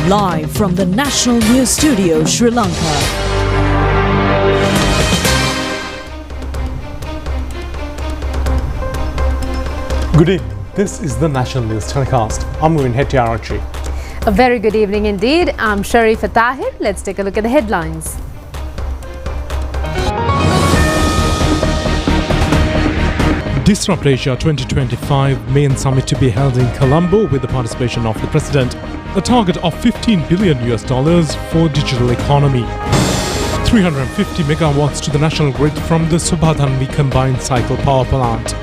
live from the National News Studio, Sri Lanka. Good evening. This is the National News Telecast. I'm Moin Hettiarachi. A very good evening indeed. I'm Sharifa Tahir. Let's take a look at the headlines. Disrupt Asia 2025 main summit to be held in Colombo with the participation of the President. A target of $15 billion for digital economy. 350 megawatts to the national grid from the Rupavahini combined cycle power plant.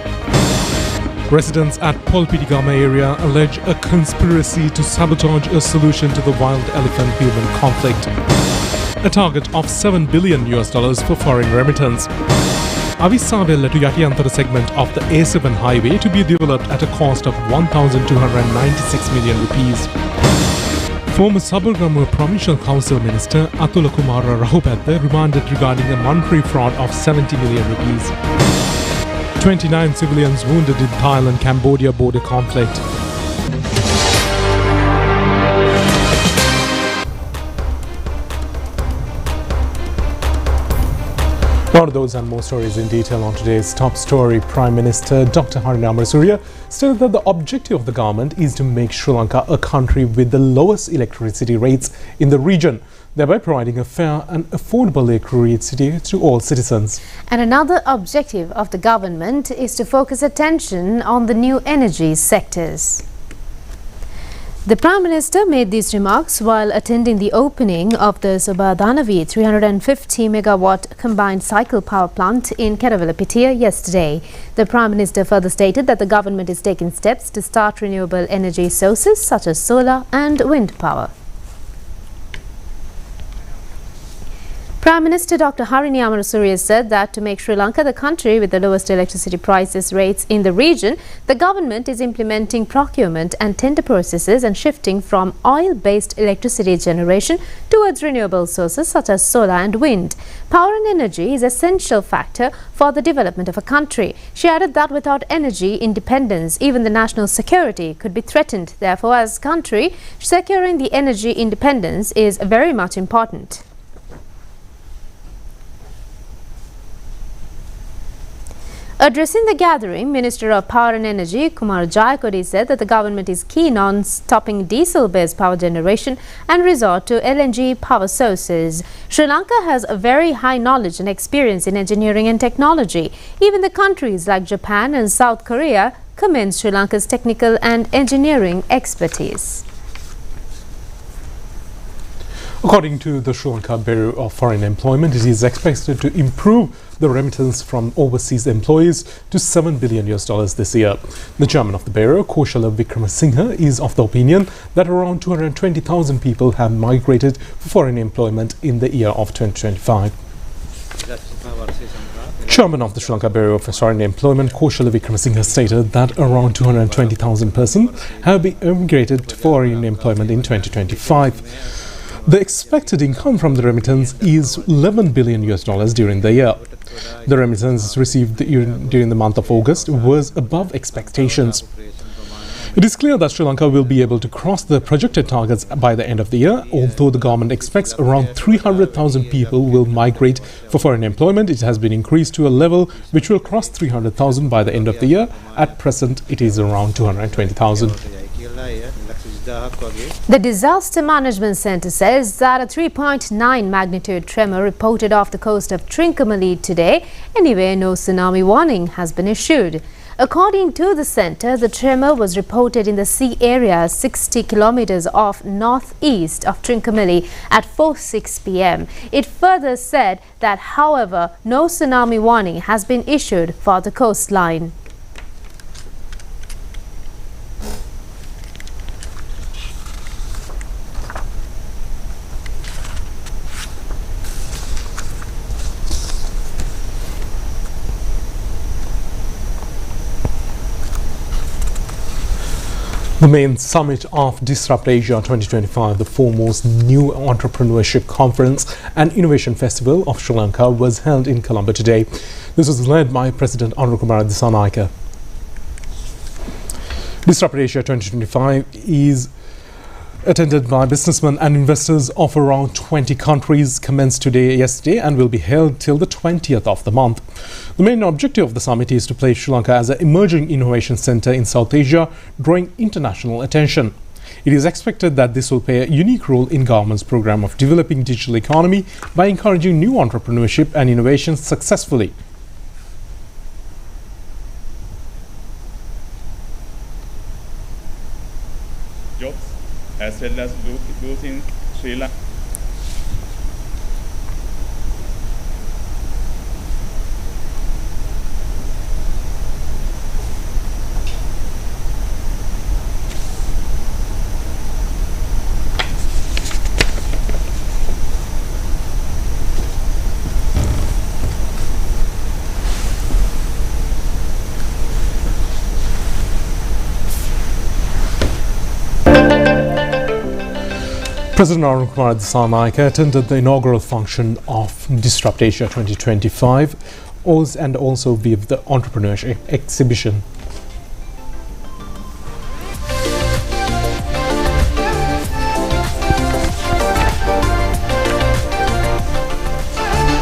Residents at Polpidigama area allege a conspiracy to sabotage a solution to the wild elephant-human conflict. A target of $7 billion for foreign remittance. Avisavella to Yatiantara segment of the A7 highway to be developed at a cost of 1,296 million rupees. Former Sabargamuwa Provincial Council Minister Atula Kumara Rahupatha remanded regarding a monetary fraud of 70 million rupees. 29 civilians wounded in Thailand-Cambodia border conflict. One of those and more stories in detail on today's top story. Prime Minister Dr. Harini Amarasuriya stated that the objective of the government is to make Sri Lanka a country with the lowest electricity rates in the region, thereby providing a fair and affordable electricity to all citizens. And another objective of the government is to focus attention on the new energy sectors. The Prime Minister made these remarks while attending the opening of the Rupavahini 350 megawatt combined cycle power plant in Kerawalapitia yesterday. The Prime Minister further stated that the government is taking steps to start renewable energy sources such as solar and wind power. Prime Minister Dr. Harini Amarasuriya said that to make Sri Lanka the country with the lowest electricity prices rates in the region, the government is implementing procurement and tender processes and shifting from oil-based electricity generation towards renewable sources such as solar and wind. Power and energy is an essential factor for the development of a country. She added that without energy independence, even the national security could be threatened. Therefore, as a country, securing the energy independence is very much important. Addressing the gathering, Minister of Power and Energy Kumar Jayakodi said that the government is keen on stopping diesel-based power generation and resort to LNG power sources. Sri Lanka has a very high knowledge and experience in engineering and technology. Even the countries like Japan and South Korea commend Sri Lanka's technical and engineering expertise. According to the Sri Lanka Bureau of Foreign Employment, it is expected to improve the remittance from overseas employees to $7 billion this year. The chairman of the Bureau, Koshala Wickramasinghe, is of the opinion that around 220,000 people have migrated for foreign employment in the year of 2025. Chairman of the Sri Lanka Bureau of Foreign Employment, Koshala Wickramasinghe, stated that around 220,000 persons have been emigrated to foreign employment in 2025. The expected income from the remittance is $11 billion during the year. The remittance received during the month of August was above expectations. It is clear that Sri Lanka will be able to cross the projected targets by the end of the year. Although the government expects around 300,000 people will migrate for foreign employment, it has been increased to a level which will cross 300,000 by the end of the year. At present, it is around 220,000. The Disaster Management Centre says that a 3.9 magnitude tremor reported off the coast of Trincomalee today. Anyway, no tsunami warning has been issued. According to the centre, the tremor was reported in the sea area 60 kilometers off northeast of Trincomalee at 4:06 p.m. It further said that, however, no tsunami warning has been issued for the coastline. The main summit of Disrupt Asia 2025, the foremost new entrepreneurship conference and innovation festival of Sri Lanka, was held in Colombo today. This was led by President Anurukumara Dissanayake. Disrupt Asia 2025 is Attended by businessmen and investors of around 20 countries, commenced yesterday and will be held till the 20th of the month. The main objective of the summit is to place Sri Lanka as an emerging innovation centre in South Asia, drawing international attention. It is expected that this will play a unique role in government's program of developing digital economy by encouraging new entrepreneurship and innovation successfully. Jobs as well as losing Sri Lanka. President Arun Kumar Dissanayake attended the inaugural function of Disrupt Asia 2025 and also viewed the entrepreneurship exhibition.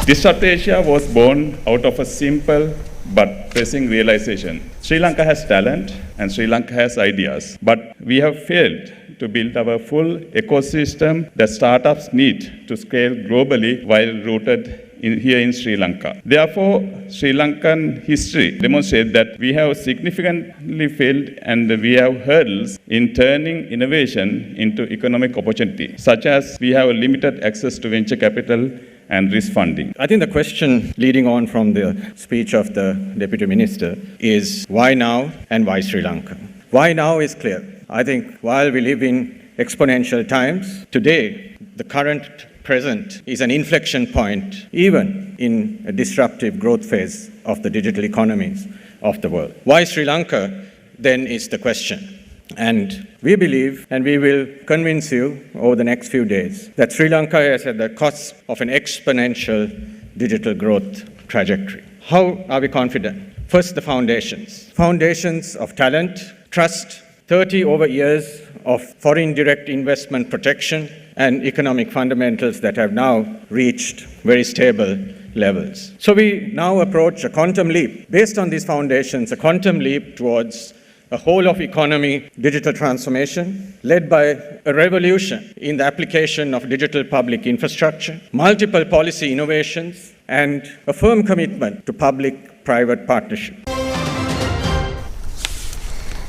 Disrupt Asia was born out of a simple but pressing realization. Sri Lanka has talent and Sri Lanka has ideas, but we have failed to build our full ecosystem that startups need to scale globally while rooted here in Sri Lanka. Therefore, Sri Lankan history demonstrates that we have significantly failed and we have hurdles in turning innovation into economic opportunity, such as we have limited access to venture capital and risk funding. I think the question leading on from the speech of the Deputy Minister is why now and why Sri Lanka? Why now is clear. I think while we live in exponential times, today the current present is an inflection point even in a disruptive growth phase of the digital economies of the world. Why Sri Lanka then is the question. And we believe, and we will convince you over the next few days, that Sri Lanka is at the cusp of an exponential digital growth trajectory. How are we confident? First, the foundations. Foundations of talent, trust, 30 over years of foreign direct investment protection, and economic fundamentals that have now reached very stable levels. So we now approach a quantum leap. Based on these foundations, a quantum leap towards a whole of economy digital transformation led by a revolution in the application of digital public infrastructure, multiple policy innovations, and a firm commitment to public-private partnership.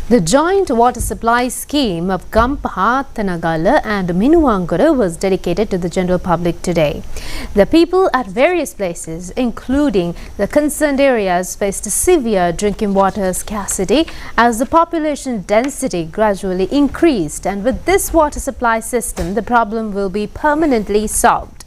The joint water supply scheme of Gampaha, Thanagala and Minuwangara was dedicated to the general public today. The people at various places, including the concerned areas, faced severe drinking water scarcity as the population density gradually increased, and with this water supply system, the problem will be permanently solved.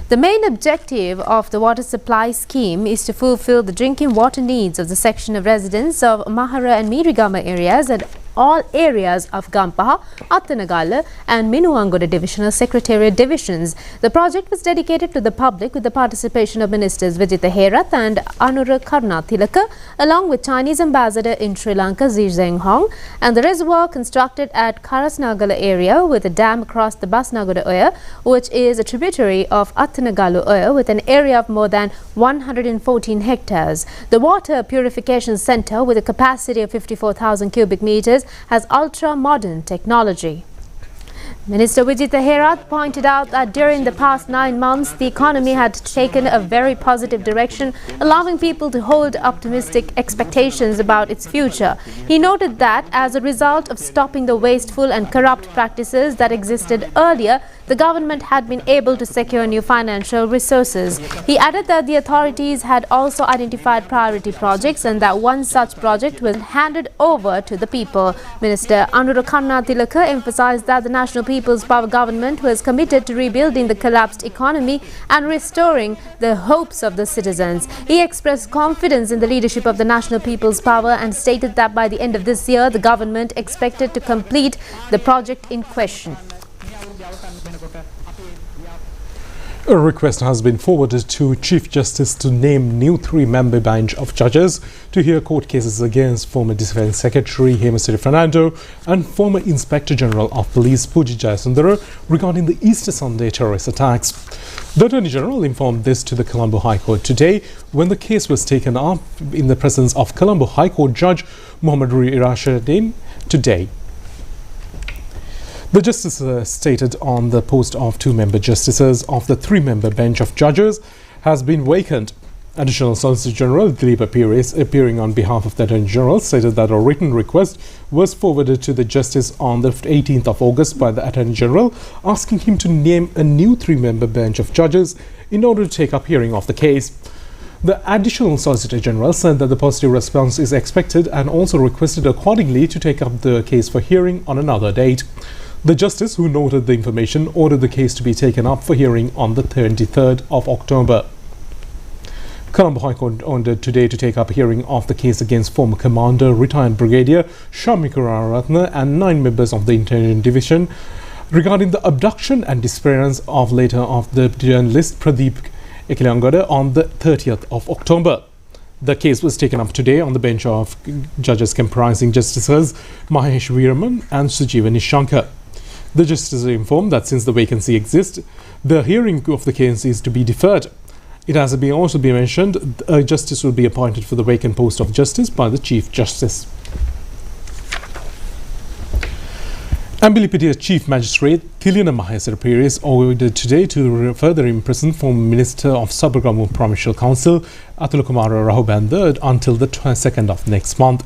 The main objective of the water supply scheme is to fulfill the drinking water needs of the section of residents of Mahara and Mirigama areas and all areas of Gampaha, Attanagala and Minuwangara Divisional Secretariat divisions. The project was dedicated to the public with the participation of Ministers Vijitha Herath and Anura Karunathilaka, along with Chinese Ambassador in Sri Lanka Zhi Zhenghong, and the reservoir constructed at Karasnagala area with a dam across the Basnagara Oya, which is a tributary of Attanagalu Oya with an area of more than 114 hectares. The water purification centre with a capacity of 54,000 cubic meters has ultra-modern technology. Minister Vijitha Herath pointed out that during the past 9 months, the economy had taken a very positive direction, allowing people to hold optimistic expectations about its future. He noted that as a result of stopping the wasteful and corrupt practices that existed earlier, the government had been able to secure new financial resources. He added that the authorities had also identified priority projects and that one such project was handed over to the people. Minister Anura Karunathilaka emphasized that the National People's Power government was committed to rebuilding the collapsed economy and restoring the hopes of the citizens. He expressed confidence in the leadership of the National People's Power and stated that by the end of this year, the government expected to complete the project in question. A request has been forwarded to Chief Justice to name new 3-member bench of judges to hear court cases against former Defence Secretary Hemasiri Fernando and former Inspector General of Police Puji Jayasundara regarding the Easter Sunday terrorist attacks. The Attorney General informed this to the Colombo High Court today when the case was taken up in the presence of Colombo High Court Judge Mohammad Rashidin today. The justice stated on the post of 2-member justices of the 3-member bench of judges has been vacant. Additional Solicitor General Dilip Appiris, appearing on behalf of the Attorney General, stated that a written request was forwarded to the Justice on the 18th of August by the Attorney General, asking him to name a new 3-member bench of judges in order to take up hearing of the case. The Additional Solicitor General said that the positive response is expected and also requested accordingly to take up the case for hearing on another date. The Justice, who noted the information, ordered the case to be taken up for hearing on the 23rd of October. Colombo High Court ordered today to take up hearing of the case against former Commander, retired Brigadier Shamika Ratna and 9 members of the Intelligence Division regarding the abduction and disappearance of later of the journalist Pradeep Ekilangada on the 30th of October. The case was taken up today on the bench of judges comprising Justices Mahesh Veeraman and Sujivani Shankar. The justices informed that since the vacancy exists, the hearing of the case is to be deferred. It has also been mentioned a justice will be appointed for the vacant post of justice by the Chief Justice. Ambilipatia Chief Magistrate Kilina Mahesar Pires ordered today to further imprison former Minister of Sabargamu Provincial Council Atulakumara Rahubanda until the 22nd of next month.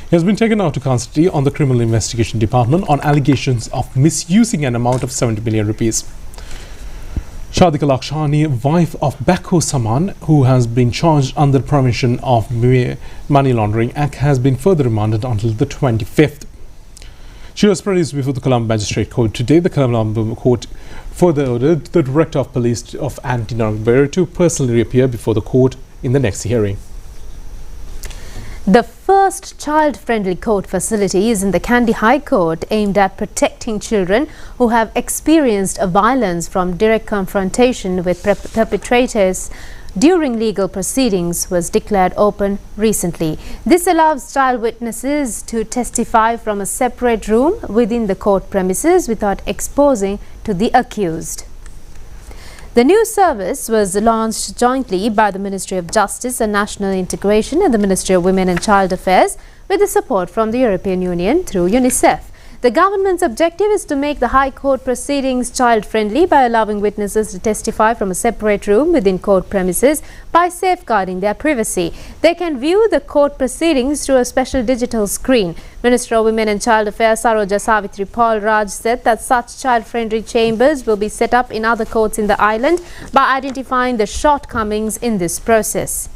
He has been taken out to custody on the Criminal Investigation Department on allegations of misusing an amount of 70 million rupees. Shadika Lakshani, wife of Bako Saman, who has been charged under the Prevention of Money Laundering Act, has been further remanded until the 25th. She was produced before the Colombo Magistrate Court today. The Colombo Court further ordered the Director of Police of Anti-Narcotics Bureau to personally appear before the court in the next hearing. The first child-friendly court facility is in the Kandy High Court, aimed at protecting children who have experienced violence from direct confrontation with perpetrators during legal proceedings, was declared open recently. This allows child witnesses to testify from a separate room within the court premises without exposing to the accused. The new service was launched jointly by the Ministry of Justice and National Integration and the Ministry of Women and Child Affairs with the support from the European Union through UNICEF. The government's objective is to make the High Court proceedings child-friendly by allowing witnesses to testify from a separate room within court premises by safeguarding their privacy. They can view the court proceedings through a special digital screen. Minister of Women and Child Affairs Saroja Savitri Paul Raj said that such child-friendly chambers will be set up in other courts in the island by identifying the shortcomings in this process.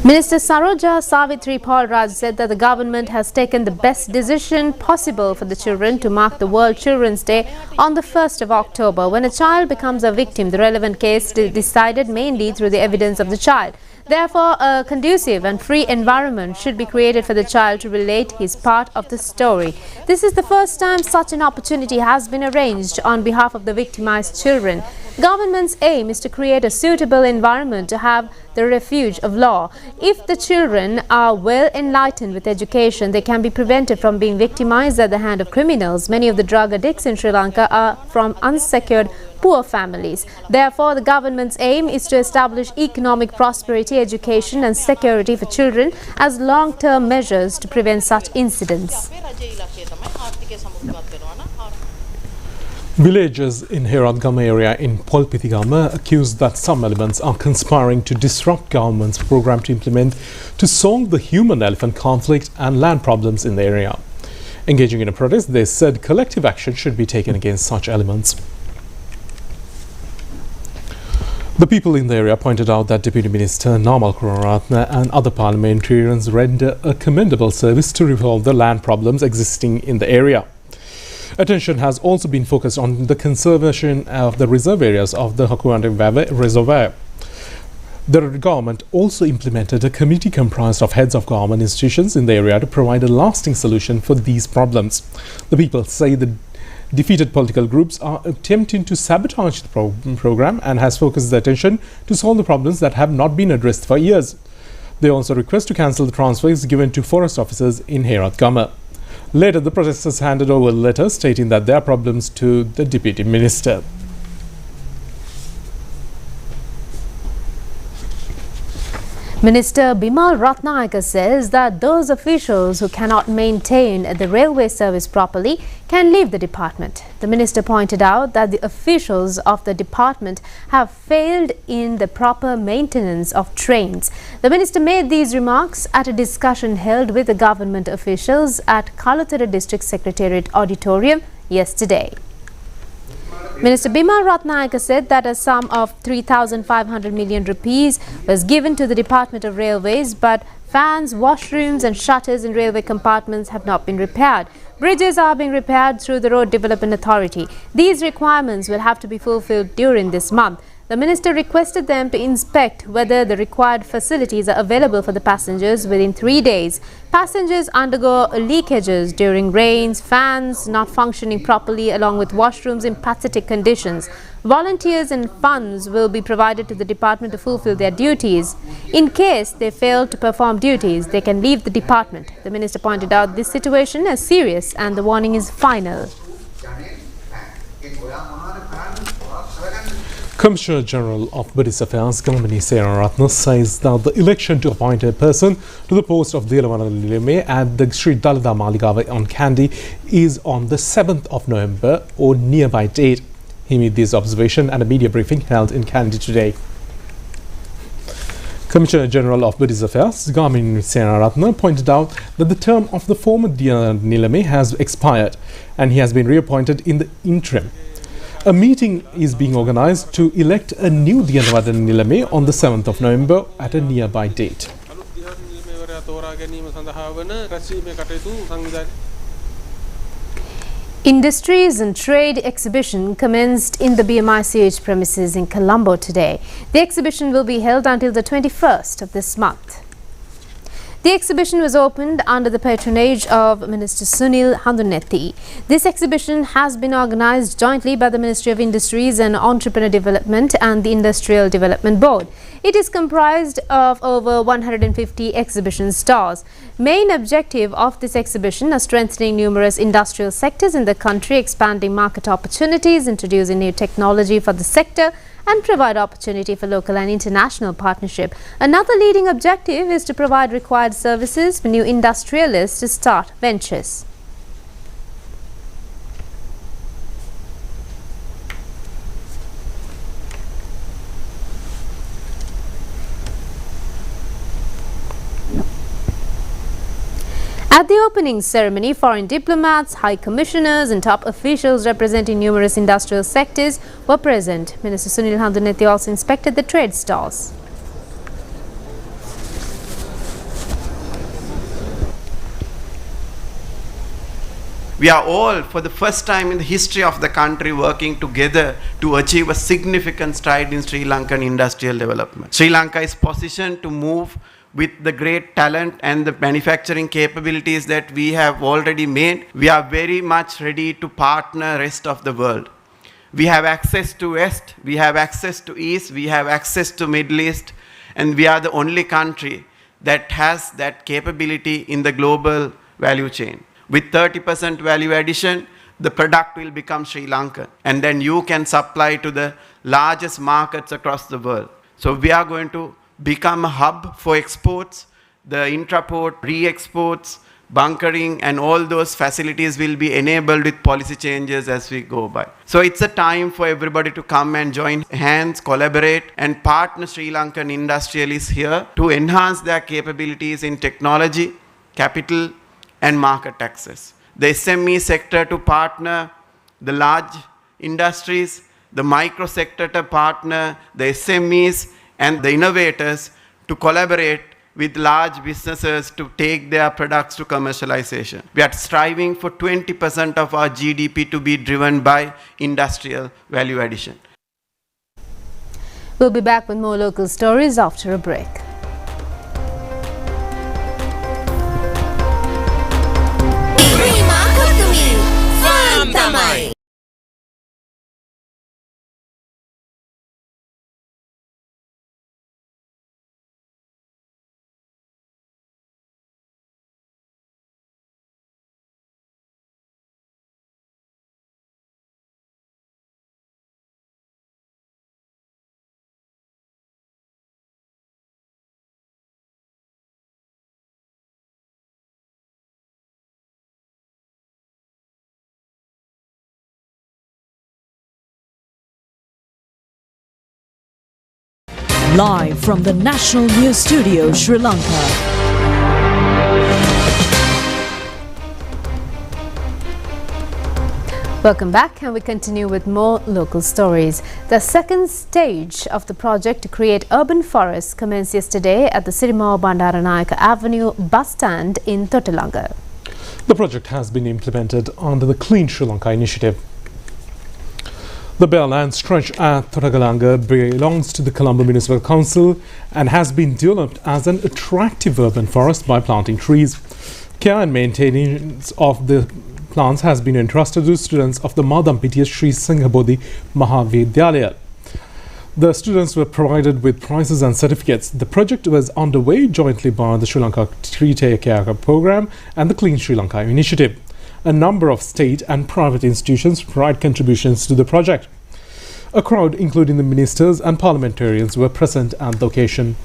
Minister Saroja Savitri Paul Raj said that the government has taken the best decision possible for the children to mark the World Children's Day on the 1st of October. When a child becomes a victim, the relevant case is decided mainly through the evidence of the child. Therefore, a conducive and free environment should be created for the child to relate his part of the story. This is the first time such an opportunity has been arranged on behalf of the victimized children. Government's aim is to create a suitable environment to have the refuge of law. If the children are well enlightened with education, they can be prevented from being victimized at the hand of criminals. Many of the drug addicts in Sri Lanka are from unsecured, poor families. Therefore, the government's aim is to establish economic prosperity, education and security for children as long-term measures to prevent such incidents. Villagers in Heradgama area in Polpitigama accused that some elements are conspiring to disrupt government's program to solve the human-elephant conflict and land problems in the area. Engaging in a protest, they said collective action should be taken against such elements. The people in the area pointed out that Deputy Minister Namal Kurunaratne and other parliamentarians render a commendable service to resolve the land problems existing in the area. Attention has also been focused on the conservation of the reserve areas of the Hakuande Reservoir. The government also implemented a committee comprised of heads of government institutions in the area to provide a lasting solution for these problems. The people say the defeated political groups are attempting to sabotage the program and has focused their attention to solve the problems that have not been addressed for years. They also request to cancel the transfers given to forest officers in Herat Gama. Later, the protesters handed over a letter stating that their problems to the deputy minister. Minister Bimal Ratnayaka says that those officials who cannot maintain the railway service properly can leave the department. The minister pointed out that the officials of the department have failed in the proper maintenance of trains. The minister made these remarks at a discussion held with the government officials at Kalathara District Secretariat Auditorium yesterday. Minister Bimal Ratnayaka said that a sum of 3,500 million rupees was given to the Department of Railways, but fans, washrooms and shutters in railway compartments have not been repaired. Bridges are being repaired through the Road Development Authority. These requirements will have to be fulfilled during this month. The minister requested them to inspect whether the required facilities are available for the passengers within 3 days. Passengers undergo leakages during rains, fans not functioning properly along with washrooms in pathetic conditions. Volunteers and funds will be provided to the department to fulfill their duties. In case they fail to perform duties, they can leave the department. The minister pointed out this situation as serious and the warning is final. Commissioner General of Buddhist Affairs, Galmani Seraratna, says that the election to appoint a person to the post of Delavana Nilame at the Sri Dalada Maligava on Kandy is on the 7th of November or nearby date. He made this observation at a media briefing held in Kandy today. Commissioner General of Buddhist Affairs, Galmani Seraratna, pointed out that the term of the former Delavana Nilame has expired and he has been reappointed in the interim. A meeting is being organized to elect a new Diyanavadan Nilame on the 7th of November at a nearby date. Industries and Trade exhibition commenced in the BMICH premises in Colombo today. The exhibition will be held until the 21st of this month. The exhibition was opened under the patronage of Minister Sunil Handunethi. This exhibition has been organized jointly by the Ministry of Industries and Entrepreneur Development and the Industrial Development Board. It is comprised of over 150 exhibition stalls. Main objective of this exhibition is strengthening numerous industrial sectors in the country, expanding market opportunities, introducing new technology for the sector, and provide opportunity for local and international partnership. Another leading objective is to provide required services for new industrialists to start ventures. At the opening ceremony, foreign diplomats, high commissioners and top officials representing numerous industrial sectors were present. Minister Sunil Handunethi also inspected the trade stalls. We are all, for the first time in the history of the country, working together to achieve a significant stride in Sri Lankan industrial development. Sri Lanka is positioned to move with the great talent and the manufacturing capabilities that we have already made. We are very much ready to partner rest of the world. We have access to West, we have access to East, we have access to Middle East, and we are the only country that has that capability in the global value chain. With 30% value addition, the product will become Sri Lankan, and then you can supply to the largest markets across the world. So we are going to become a hub for exports, the intraport, re-exports, bunkering, and all those facilities will be enabled with policy changes as we go by. So it's a time for everybody to come and join hands, collaborate, and partner Sri Lankan industrialists here to enhance their capabilities in technology, capital, and market access. The SME sector to partner the large industries, the micro sector to partner the SMEs, and the innovators to collaborate with large businesses to take their products to commercialization. We are striving for 20% of our GDP to be driven by industrial value addition. We'll be back with more local stories after a break. Live from the National News Studio, Sri Lanka. Welcome back, and we continue with more local stories. The second stage of the project to create urban forests commenced yesterday at the Sirimao Bandaranayake Avenue bus stand in Totalanga. The project has been implemented under the Clean Sri Lanka initiative. The bare land stretch at Totalanga belongs to the Colombo Municipal Council and has been developed as an attractive urban forest by planting trees. Care and maintenance of the plants has been entrusted to students of the Madampitiya Sri Singhabodhi Mahavidyalaya. The students were provided with prizes and certificates. The project was underway jointly by the Sri Lanka Tree Care Program and the Clean Sri Lanka initiative. A number of state and private institutions provide contributions to the project. A crowd, including the ministers and parliamentarians, were present at the occasion.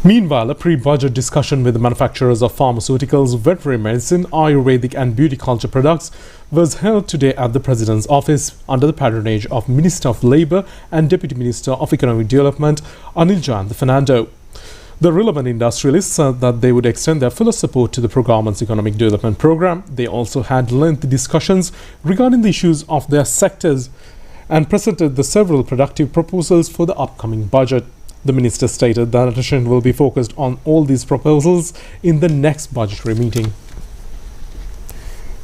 Meanwhile, a pre-budget discussion with the manufacturers of pharmaceuticals, veterinary medicine, Ayurvedic and beauty culture products was held today at the President's office under the patronage of Minister of Labour and Deputy Minister of Economic Development, Anil Jayant Fernando. The relevant industrialists said that they would extend their full support to the government's economic development program. They also had lengthy discussions regarding the issues of their sectors and presented the several productive proposals for the upcoming budget. The minister stated that attention will be focused on all these proposals in the next budgetary meeting.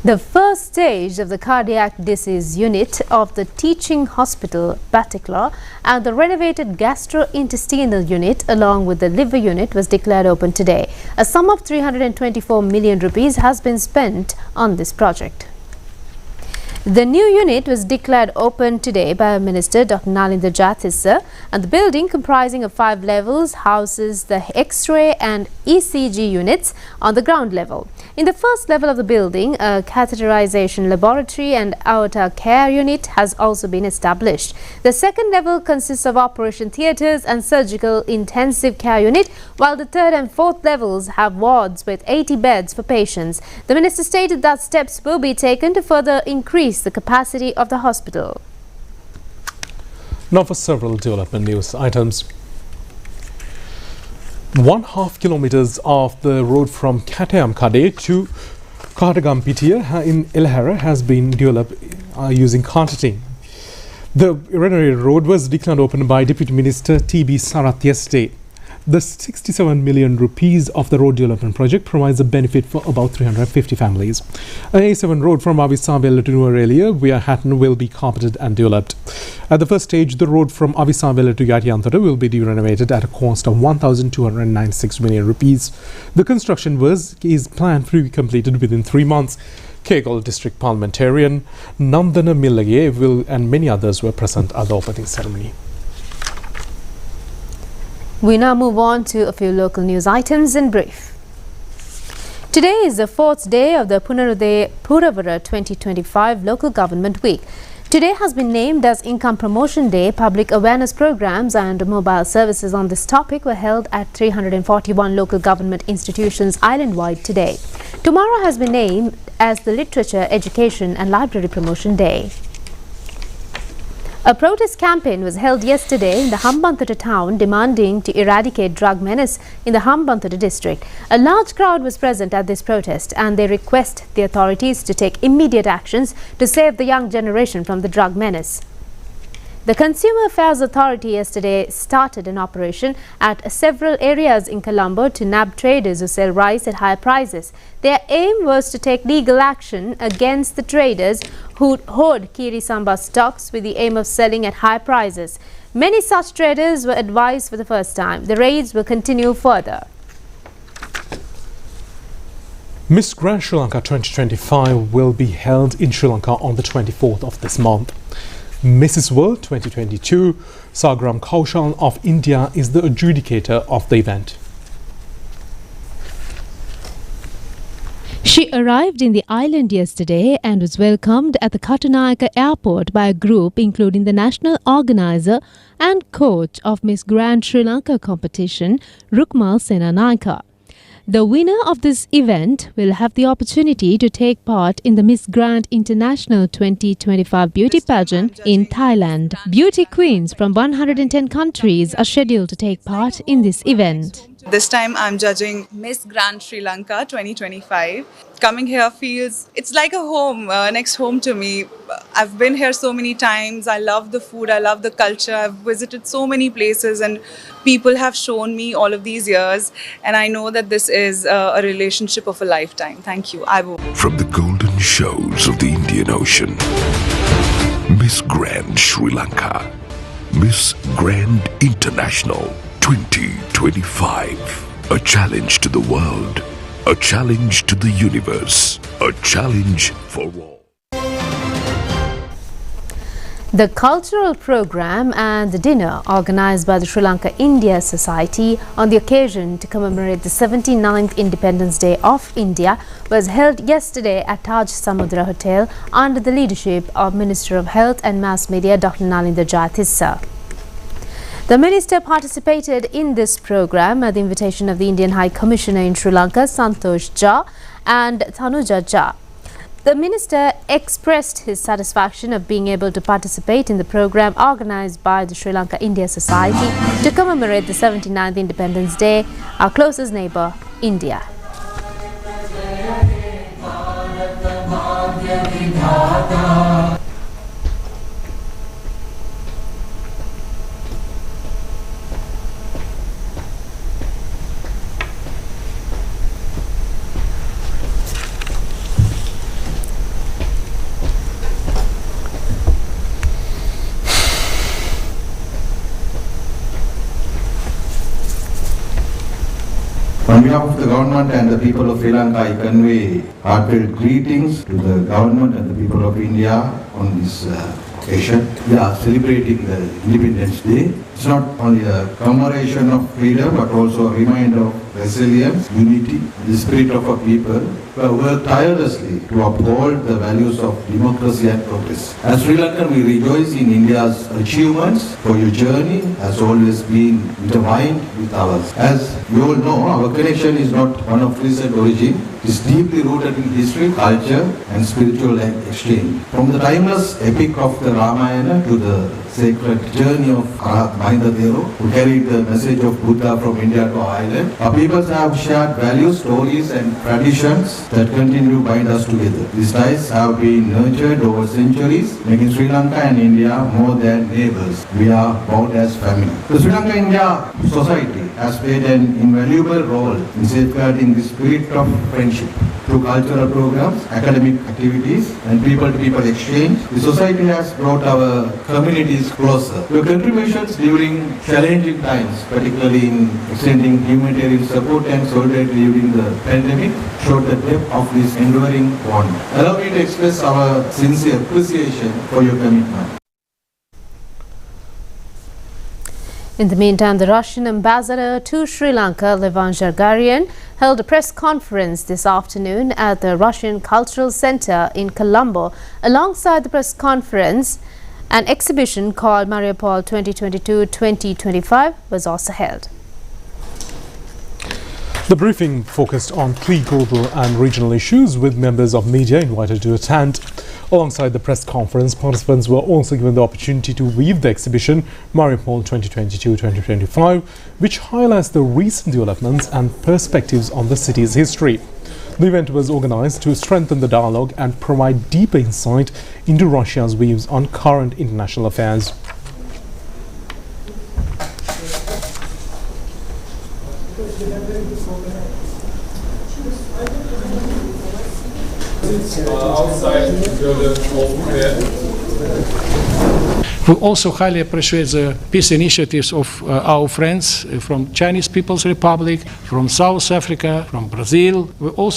The first stage of the cardiac disease unit of the teaching hospital Batikla and the renovated gastrointestinal unit along with the liver unit was declared open today. A sum of 324 million rupees has been spent on this project. The new unit was declared open today by Minister Dr. Nalindra Jathisa, and the building, comprising of 5 levels, houses the X-ray and ECG units on the ground level. In the first level of the building, a catheterization laboratory and aorta care unit has also been established. The second level consists of operation theatres and surgical intensive care unit, while the third and fourth levels have wards with 80 beds for patients. The minister stated that steps will be taken to further increase the capacity of the hospital. Now for several development news items. 1.5 kilometers of the road from Katayam Kade to Katagampitiya in Elhara has been developed using carpeting. The renovated road was declared open by Deputy Minister T.B. Sarath yesterday. The 67 million rupees of the road development project provides a benefit for about 350 families. An A7 road from Avisavella to Nuwara via Hatton will be carpeted and developed. At the first stage, the road from Avisavella to Yatiyantara will be renovated at a cost of 1,296 million rupees. The construction is planned to be completed within 3 months. Kegal District Parliamentarian Nandana Millage and many others were present at the opening ceremony. We now move on to a few local news items in brief. Today is the 4th day of the Punarudaya Puravara 2025 Local Government Week. Today has been named as Income Promotion Day. Public awareness programs and mobile services on this topic were held at 341 local government institutions island-wide today. Tomorrow has been named as the Literature, Education and Library Promotion Day. A protest campaign was held yesterday in the Hambantota town demanding to eradicate drug menace in the Hambantota district. A large crowd was present at this protest and they request the authorities to take immediate actions to save the young generation from the drug menace. The Consumer Affairs Authority yesterday started an operation at several areas in Colombo to nab traders who sell rice at higher prices. Their aim was to take legal action against the traders who hoard Kiri Samba stocks with the aim of selling at high prices. Many such traders were advised for the first time. The raids will continue further. Miss Grand Sri Lanka 2025 will be held in Sri Lanka on the 24th of this month. Mrs. World 2022, Sagram Kaushal of India is the adjudicator of the event. She arrived in the island yesterday and was welcomed at the Katunayaka airport by a group including the national organizer and coach of Miss Grand Sri Lanka competition, Rukmal Senanayaka. The winner of this event will have the opportunity to take part in the Miss Grand International 2025 beauty pageant in Thailand. Beauty queens from 110 countries are scheduled to take part in this event. This time I'm judging Miss Grand Sri Lanka 2025. Coming here feels, it's like a home, next home to me. I've been here so many times. I love the food, I love the culture. I've visited so many places and people have shown me all of these years. And I know that this is a relationship of a lifetime. Thank you. I will. From the golden shores of the Indian Ocean, Miss Grand Sri Lanka, Miss Grand International 2025. A challenge to the world, a challenge to the universe, a challenge for all. The cultural program and the dinner organized by the Sri Lanka India Society on the occasion to commemorate the 79th Independence Day of India was held yesterday at Taj Samudra Hotel under the leadership of Minister of Health and Mass Media Dr. Nalinda Jayatissa. The minister participated in this program at the invitation of the Indian High Commissioner in Sri Lanka, Santosh Jha and Tanuja Jha. The minister expressed his satisfaction of being able to participate in the program organized by the Sri Lanka India Society to commemorate the 79th Independence Day, our closest neighbor, India. On behalf of the government and the people of Sri Lanka, I convey heartfelt greetings to the government and the people of India on this occasion. We are celebrating the Independence Day. It's not only a commemoration of freedom, but also a reminder of resilience, unity, the spirit of our people who have worked tirelessly to uphold the values of democracy and progress. As Sri Lankan, we rejoice in India's achievements, for your journey has always been intertwined with ours. As you all know, our connection is not one of recent origin. It is deeply rooted in history, culture and spiritual exchange. From the timeless epic of the Ramayana to the sacred journey of Mahindadero, who carried the message of Buddha from India to our island, our peoples have shared values, stories and traditions that continue to bind us together. These ties have been nurtured over centuries, making Sri Lanka and India more than neighbors. We are bound as family. The Sri Lanka India Society has played an invaluable role in safeguarding the spirit of friendship. Through cultural programs, academic activities and people-to-people exchange, the society has brought our communities closer. Your contributions during challenging times, particularly in extending humanitarian support and solidarity during the pandemic, showed the depth of this enduring bond. Allow me to express our sincere appreciation for your commitment. In the meantime, the Russian ambassador to Sri Lanka, Levan Jargarian, held a press conference this afternoon at the Russian Cultural Center in Colombo. Alongside the press conference, an exhibition called Mariupol 2022-2025 was also held. The briefing focused on three global and regional issues, with members of media invited to attend. Alongside the press conference, participants were also given the opportunity to view the exhibition Mariupol 2022-2025, which highlights the recent developments and perspectives on the city's history. The event was organized to strengthen the dialogue and provide deeper insight into Russia's views on current international affairs. We also highly appreciate the peace initiatives of our friends from Chinese People's Republic, from South Africa, from Brazil.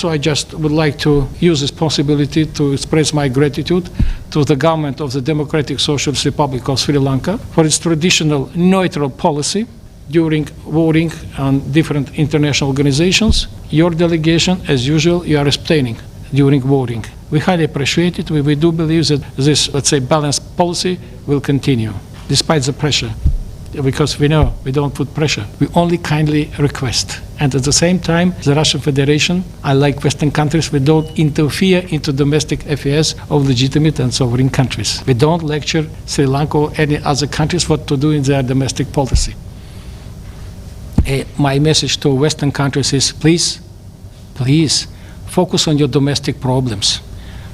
I just would like to use this possibility to express my gratitude to the government of the Democratic Socialist Republic of Sri Lanka for its traditional neutral policy during voting on different international organizations. Your delegation, as usual, you are abstaining during voting. We highly appreciate it. We do believe that this, let's say, balanced policy will continue, despite the pressure, because we know we don't put pressure. We only kindly request. And at the same time, the Russian Federation, unlike Western countries, we don't interfere into domestic affairs of legitimate and sovereign countries. We don't lecture Sri Lanka or any other countries what to do in their domestic policy. My message to Western countries is, please, focus on your domestic problems.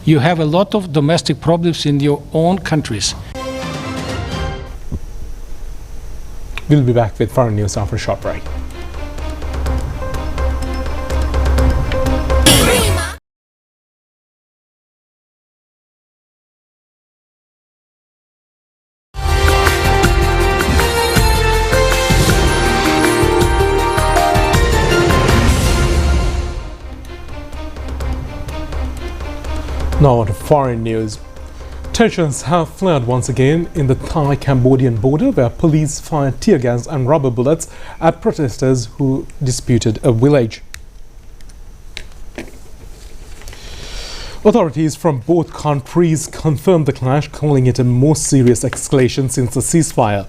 You have a lot of domestic problems in your own countries. We'll be back with foreign news after a short break. Now to foreign news. Tensions have flared once again in the Thai-Cambodian border, where police fired tear gas and rubber bullets at protesters who disputed a village. Authorities from both countries confirmed the clash, calling it a most serious escalation since the ceasefire.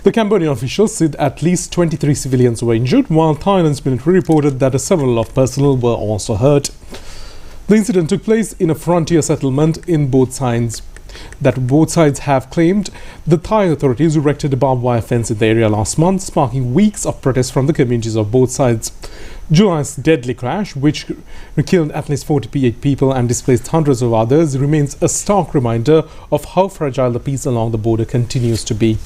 The Cambodian officials said at least 23 civilians were injured, while Thailand's military reported that several of personnel were also hurt. The incident took place in a frontier settlement in both sides have claimed. The Thai authorities erected a barbed wire fence in the area last month, sparking weeks of protests from the communities of both sides. July's deadly crash, which killed at least 48 people and displaced hundreds of others, remains a stark reminder of how fragile the peace along the border continues to be.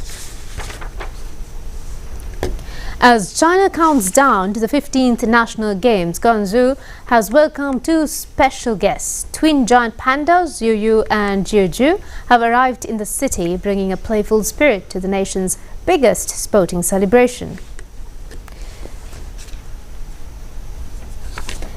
As China counts down to the 15th National Games, Guangzhou has welcomed two special guests. Twin giant pandas, Yu and Jiu have arrived in the city, bringing a playful spirit to the nation's biggest sporting celebration.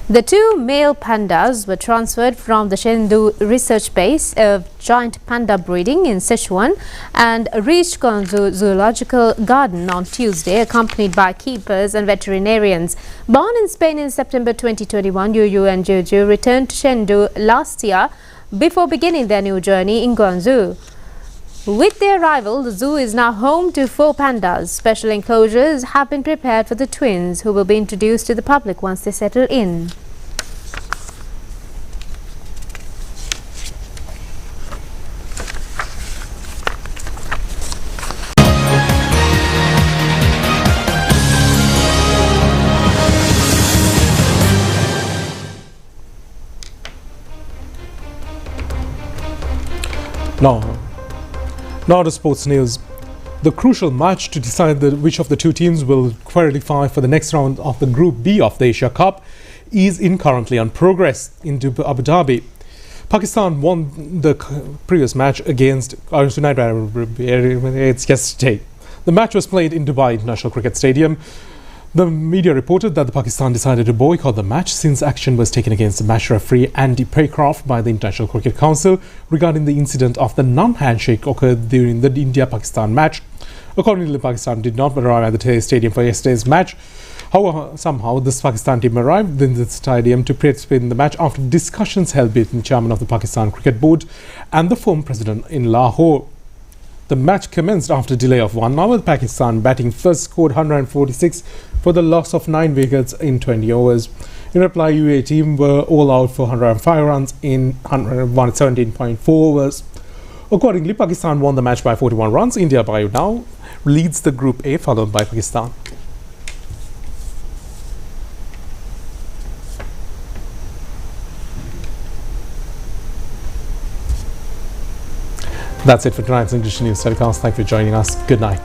The two male pandas were transferred from the Chengdu research base of giant panda breeding in Sichuan and reached Guangzhou Zoological Garden on Tuesday, accompanied by keepers and veterinarians. Born in Spain in September 2021, Yu and Jiu returned to Chengdu last year before beginning their new journey in Guangzhou. With their arrival, the zoo is now home to 4 pandas. Special enclosures have been prepared for the twins, who will be introduced to the public once they settle in. Now to sports news. The crucial match to decide which of the two teams will qualify for the next round of the Group B of the Asia Cup is currently in progress in Abu Dhabi. Pakistan won the previous match against United Arab Emirates yesterday. The match was played in Dubai International Cricket Stadium. The media reported that Pakistan decided to boycott the match since action was taken against the match referee Andy Paycroft by the International Cricket Council regarding the incident of the non-handshake occurred during the India-Pakistan match. Accordingly, Pakistan did not arrive at the stadium for yesterday's match. However, somehow this Pakistan team arrived in the stadium to participate in the match after discussions held between the chairman of the Pakistan Cricket Board and the former president in Lahore. The match commenced after a delay of 1 hour. Pakistan batting first scored 146 for the loss of 9 wickets in 20 overs. In reply, UAE team were all out for 105 runs in 117.4 overs. Accordingly, Pakistan won the match by 41 runs. India by now leads the Group A, followed by Pakistan. That's it for tonight's English News Telecast. Thank you for joining us. Good night.